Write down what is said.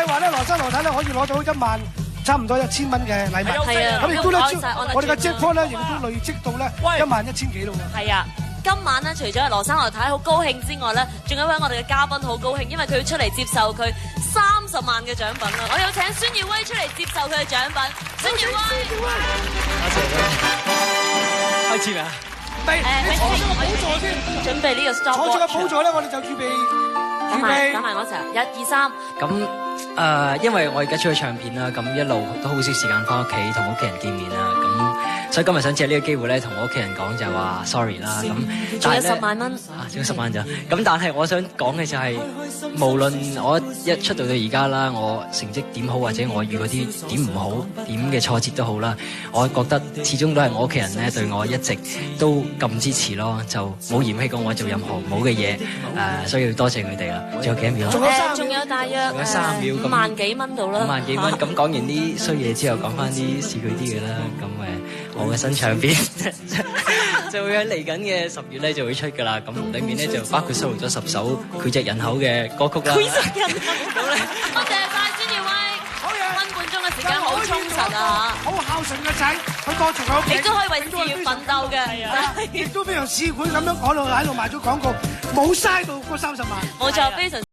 話咧，羅生羅太咧可以攞到1萬差唔多1000蚊嘅禮物。係啊，咁亦都咧，我哋嘅 jackpot 咧亦都累積到咧11000幾咯喎。係啊。今晚咧，除咗係羅生羅太好高興之外咧，仲有一位我哋嘅嘉賓好高興，因為佢要出嚟接受佢30萬嘅獎品啊！我有請孫耀威出嚟接受佢嘅獎品。孫耀威，多謝。開始啦！你坐咗個寶座先，準備呢個 stop。坐咗個寶座咧，我哋就預備。等埋我一齊，1、2、3。咁因為我而家出咗唱片啦，咁一路都好少時間翻屋企同屋企人見面啦，咁所以今日想借呢個機會咧，同我屋企人講就係話 sorry 啦。咁仲有10萬蚊，仲有10萬咋？咁但係我想講嘅就係，無論我一出道到而家啦，我成績點好或者我遇嗰啲點唔好點嘅挫折都好啦，我覺得始終都係我屋企人咧對我一直都咁支持咯，就冇嫌棄過我做任何唔好嘅嘢，所以要多謝佢哋啦。仲有幾多秒？仲有大約3秒， 5萬幾蚊到啦。5萬幾蚊，咁講完啲衰嘢之後，講翻啲市儈啲嘅啦。咁我嘅新唱片就會喺嚟緊嘅10月咧就會出㗎啦。咁裡面咧就包括收錄咗10首膾炙人口嘅歌曲啦。膾炙人口。多謝晒孫耀威，好嘢，分半鐘嘅時間好充實啊！好孝順嘅仔，佢多謝佢屋企。亦都可以為事業奮鬥嘅，亦都非常市儈咁樣喺度賣咗廣告，冇嘥到嗰30萬。冇錯，非常。